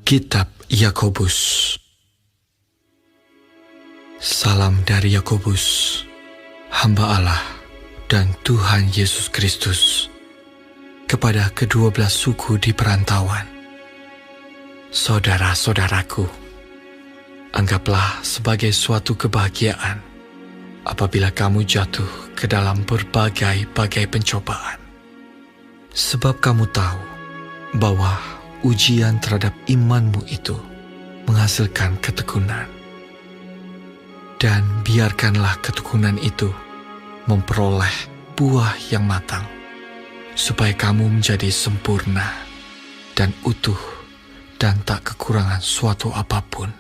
Kitab Yakobus. Salam dari Yakobus, hamba Allah dan Tuhan Yesus Kristus, kepada ke-12 suku di perantauan. Saudara-saudaraku, anggaplah sebagai suatu kebahagiaan apabila kamu jatuh ke dalam berbagai-bagai pencobaan. Sebab kamu tahu bahwa ujian terhadap imanmu itu menghasilkan ketekunan. Dan biarkanlah ketekunan itu memperoleh buah yang matang, supaya kamu menjadi sempurna dan utuh dan tak kekurangan suatu apapun.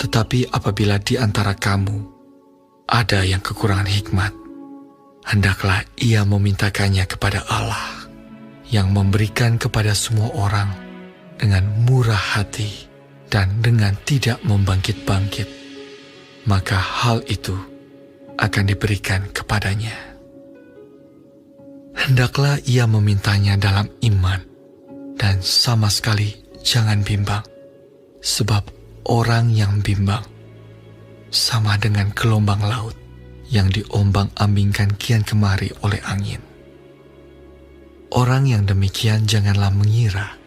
Tetapi apabila di antara kamu ada yang kekurangan hikmat, hendaklah ia memintakannya kepada Allah, yang memberikan kepada semua orang dengan murah hati dan dengan tidak membangkit-bangkit, maka hal itu akan diberikan kepadanya. Hendaklah ia memintanya dalam iman, dan sama sekali jangan bimbang, sebab orang yang bimbang sama dengan gelombang laut yang diombang-ambingkan kian kemari oleh angin. Orang yang demikian janganlah mengira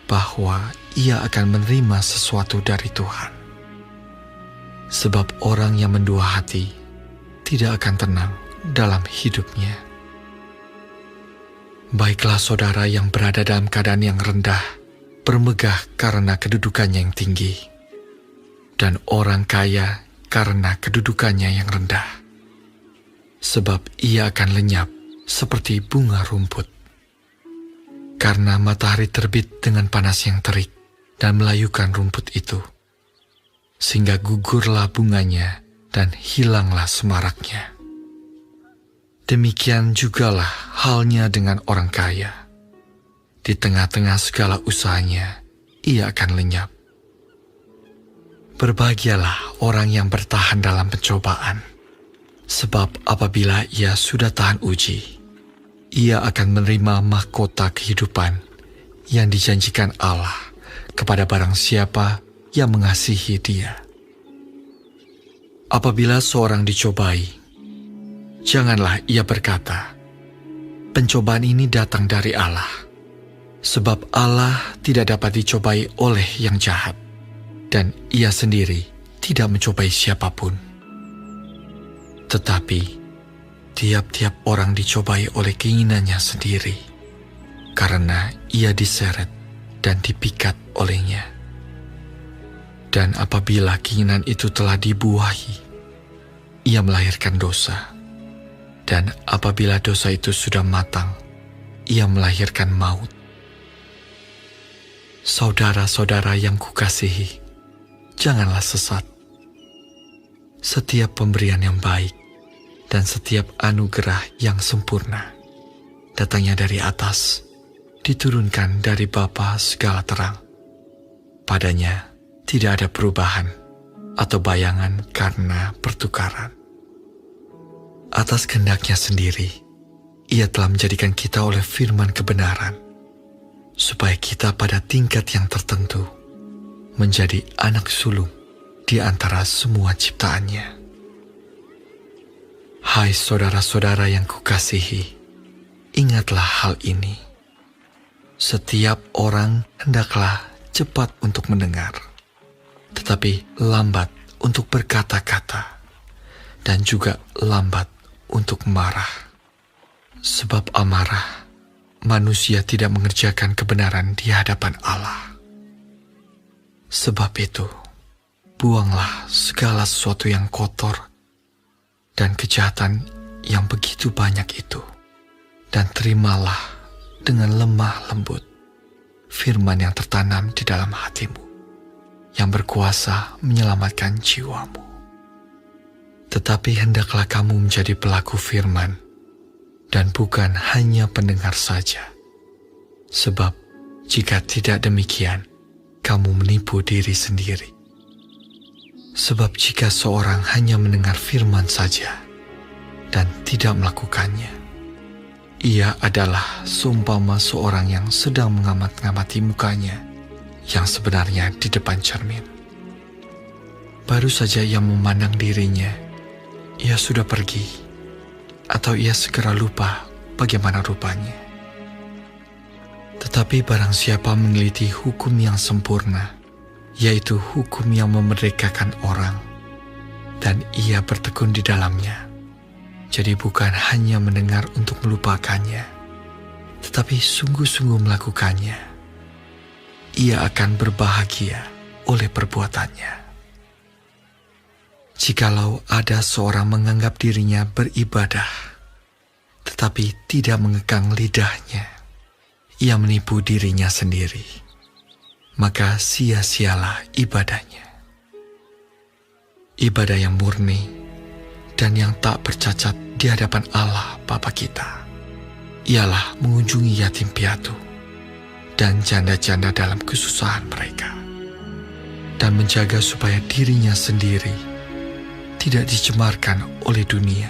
bahwa ia akan menerima sesuatu dari Tuhan. Sebab orang yang mendua hati tidak akan tenang dalam hidupnya. Baiklah saudara yang berada dalam keadaan yang rendah, bermegah karena kedudukannya yang tinggi, dan orang kaya karena kedudukannya yang rendah. Sebab ia akan lenyap seperti bunga rumput. Karena matahari terbit dengan panas yang terik dan melayukan rumput itu, sehingga gugurlah bunganya dan hilanglah semaraknya. Demikian jugalah halnya dengan orang kaya. Di tengah-tengah segala usahanya, ia akan lenyap. Berbahagialah orang yang bertahan dalam pencobaan, sebab apabila ia sudah tahan uji, ia akan menerima mahkota kehidupan yang dijanjikan Allah kepada barang siapa yang mengasihi Dia. Apabila seorang dicobai, janganlah ia berkata, "Pencobaan ini datang dari Allah," sebab Allah tidak dapat dicobai oleh yang jahat, dan ia sendiri tidak mencobai siapapun. Tetapi tiap-tiap orang dicobai oleh keinginannya sendiri, karena ia diseret dan dipikat olehnya. Dan apabila keinginan itu telah dibuahi, ia melahirkan dosa. Dan apabila dosa itu sudah matang, ia melahirkan maut. Saudara-saudara yang kukasihi, janganlah sesat. Setiap pemberian yang baik dan setiap anugerah yang sempurna datangnya dari atas, diturunkan dari Bapa segala terang. Padanya tidak ada perubahan atau bayangan karena pertukaran. Atas kehendaknya sendiri, ia telah menjadikan kita oleh firman kebenaran, supaya kita pada tingkat yang tertentu menjadi anak sulung di antara semua ciptaannya. Hai saudara-saudara yang kukasihi, ingatlah hal ini. Setiap orang hendaklah cepat untuk mendengar, tetapi lambat untuk berkata-kata, dan juga lambat untuk marah. Sebab amarah, manusia tidak mengerjakan kebenaran di hadapan Allah. Sebab itu, buanglah segala sesuatu yang kotor dan kejahatan yang begitu banyak itu, dan terimalah dengan lemah lembut firman yang tertanam di dalam hatimu, yang berkuasa menyelamatkan jiwamu. Tetapi hendaklah kamu menjadi pelaku firman, dan bukan hanya pendengar saja. Sebab jika tidak demikian, kamu menipu diri sendiri. Sebab jika seorang hanya mendengar firman saja dan tidak melakukannya, ia adalah seumpama seorang yang sedang mengamat-ngamati mukanya yang sebenarnya di depan cermin. Baru saja ia memandang dirinya, ia sudah pergi, atau ia segera lupa bagaimana rupanya. Tetapi barang siapa meneliti hukum yang sempurna, yaitu hukum yang memerdekakan orang, dan ia bertekun di dalamnya, jadi bukan hanya mendengar untuk melupakannya, tetapi sungguh-sungguh melakukannya, ia akan berbahagia oleh perbuatannya. Jikalau ada seorang menganggap dirinya beribadah, tetapi tidak mengekang lidahnya, ia menipu dirinya sendiri, maka sia-sialah ibadahnya. Ibadah yang murni dan yang tak bercacat di hadapan Allah Bapa kita ialah mengunjungi yatim piatu dan janda-janda dalam kesusahan mereka, dan menjaga supaya dirinya sendiri tidak dicemarkan oleh dunia.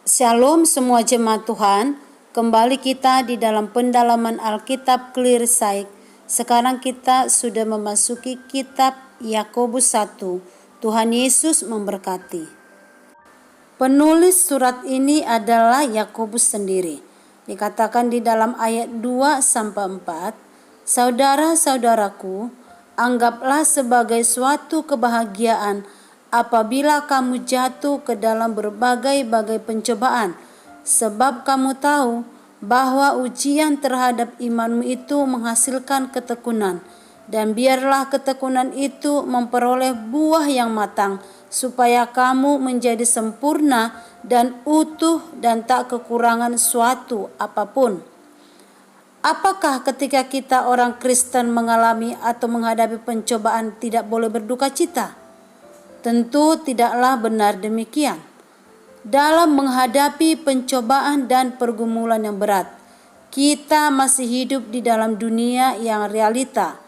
Shalom semua jemaat Tuhan, kembali kita di dalam pendalaman Alkitab Clear Sight. Sekarang kita sudah memasuki kitab Yakobus 1. Tuhan Yesus memberkati. Penulis surat ini adalah Yakobus sendiri. Dikatakan di dalam ayat 2-4, saudara-saudaraku, anggaplah sebagai suatu kebahagiaan apabila kamu jatuh ke dalam berbagai-bagai pencobaan, sebab kamu tahu bahwa ujian terhadap imanmu itu menghasilkan ketekunan, dan biarlah ketekunan itu memperoleh buah yang matang, supaya kamu menjadi sempurna dan utuh dan tak kekurangan suatu apapun. Apakah ketika kita orang Kristen mengalami atau menghadapi pencobaan tidak boleh berduka cita? Tentu tidaklah benar demikian. Dalam menghadapi pencobaan dan pergumulan yang berat, kita masih hidup di dalam dunia yang realita.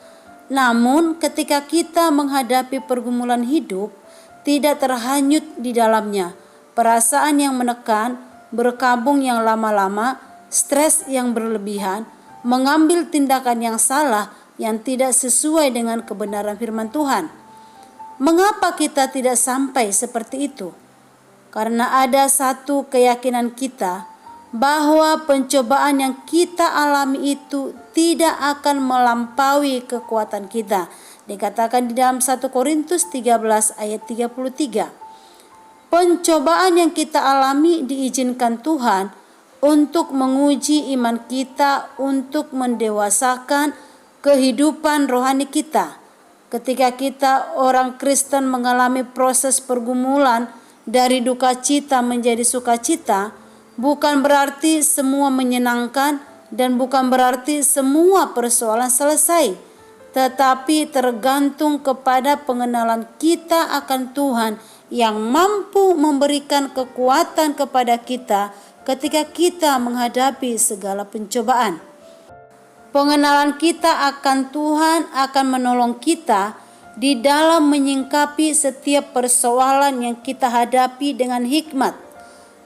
Namun ketika kita menghadapi pergumulan hidup, tidak terhanyut di dalamnya, perasaan yang menekan, berkabung yang lama-lama, stres yang berlebihan, mengambil tindakan yang salah yang tidak sesuai dengan kebenaran firman Tuhan. Mengapa kita tidak sampai seperti itu? Karena ada satu keyakinan kita bahwa pencobaan yang kita alami itu tidak akan melampaui kekuatan kita. Dikatakan di dalam 1 Korintus 13 ayat 33. Pencobaan yang kita alami diizinkan Tuhan untuk menguji iman kita, untuk mendewasakan kehidupan rohani kita. Ketika kita orang Kristen mengalami proses pergumulan dari duka cita menjadi sukacita, bukan berarti semua menyenangkan dan bukan berarti semua persoalan selesai, tetapi tergantung kepada pengenalan kita akan Tuhan yang mampu memberikan kekuatan kepada kita ketika kita menghadapi segala pencobaan. Pengenalan kita akan Tuhan akan menolong kita di dalam menyingkapi setiap persoalan yang kita hadapi dengan hikmat.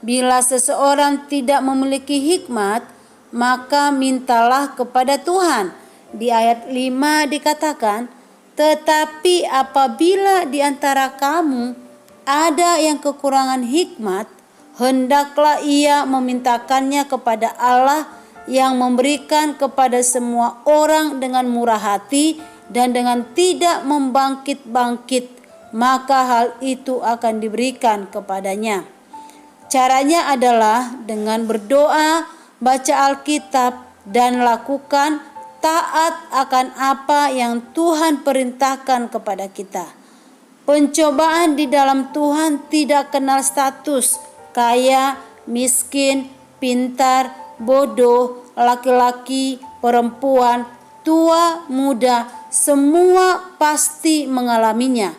Bila seseorang tidak memiliki hikmat, maka mintalah kepada Tuhan. Di ayat 5 dikatakan, tetapi apabila di antara kamu ada yang kekurangan hikmat, hendaklah ia memintakannya kepada Allah yang memberikan kepada semua orang dengan murah hati dan dengan tidak membangkit-bangkit, maka hal itu akan diberikan kepadanya. Caranya adalah dengan berdoa, baca Alkitab, dan lakukan taat akan apa yang Tuhan perintahkan kepada kita. Pencobaan di dalam Tuhan tidak kenal status, kaya, miskin, pintar, bodoh, laki-laki, perempuan, tua, muda, semua pasti mengalaminya.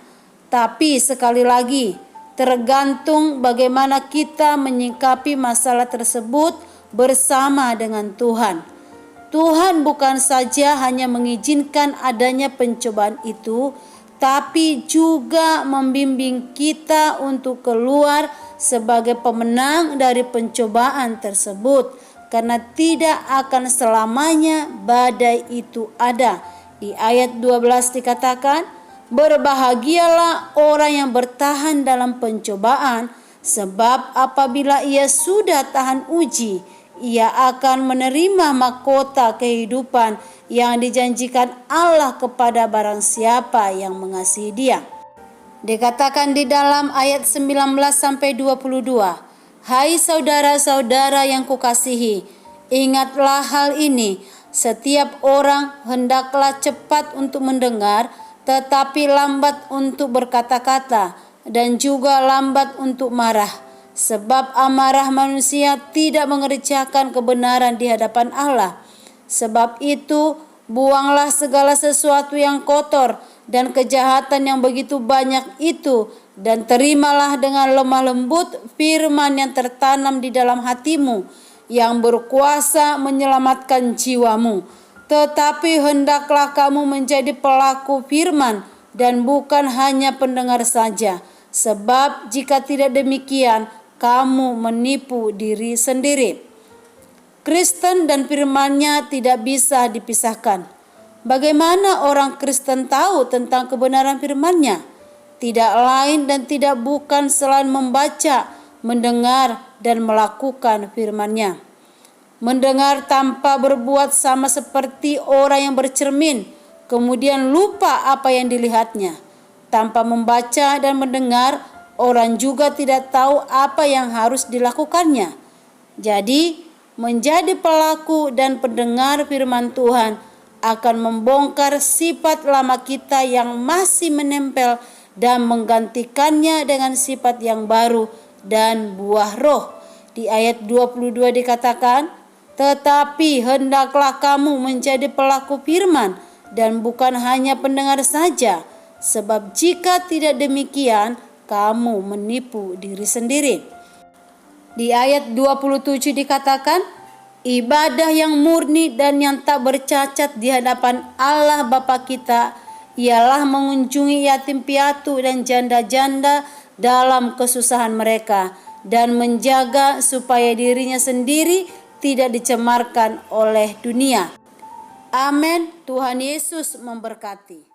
Tapi sekali lagi, tergantung bagaimana kita menyikapi masalah tersebut bersama dengan Tuhan. Tuhan bukan saja hanya mengizinkan adanya pencobaan itu, tapi juga membimbing kita untuk keluar sebagai pemenang dari pencobaan tersebut. karena tidak akan selamanya badai itu ada. Di ayat 12 dikatakan, berbahagialah orang yang bertahan dalam pencobaan, sebab apabila ia sudah tahan uji, ia akan menerima mahkota kehidupan yang dijanjikan Allah kepada barang siapa yang mengasihi Dia. Dikatakan di dalam ayat 19-22, hai saudara-saudara yang kukasihi, ingatlah hal ini, setiap orang hendaklah cepat untuk mendengar, tetapi lambat untuk berkata-kata, dan juga lambat untuk marah. Sebab amarah manusia tidak mengerjakan kebenaran di hadapan Allah. Sebab itu, buanglah segala sesuatu yang kotor dan kejahatan yang begitu banyak itu, dan terimalah dengan lemah lembut firman yang tertanam di dalam hatimu, yang berkuasa menyelamatkan jiwamu. Tetapi hendaklah kamu menjadi pelaku firman dan bukan hanya pendengar saja. Sebab jika tidak demikian, kamu menipu diri sendiri. Kristen dan firman-Nya tidak bisa dipisahkan. Bagaimana orang Kristen tahu tentang kebenaran firman-Nya? Tidak lain dan tidak bukan selain membaca, mendengar, dan melakukan firman-Nya. Mendengar tanpa berbuat sama seperti orang yang bercermin, kemudian lupa apa yang dilihatnya. Tanpa membaca dan mendengar, orang juga tidak tahu apa yang harus dilakukannya. Jadi, menjadi pelaku dan pendengar firman Tuhan akan membongkar sifat lama kita yang masih menempel dan menggantikannya dengan sifat yang baru dan buah roh. Di ayat 22 dikatakan, tetapi hendaklah kamu menjadi pelaku firman dan bukan hanya pendengar saja, sebab jika tidak demikian, kamu menipu diri sendiri. Di ayat 27 dikatakan, ibadah yang murni dan yang tak bercacat di hadapan Allah Bapa kita ialah mengunjungi yatim piatu dan janda-janda dalam kesusahan mereka dan menjaga supaya dirinya sendiri tidak dicemarkan oleh dunia. Amin. Tuhan Yesus memberkati.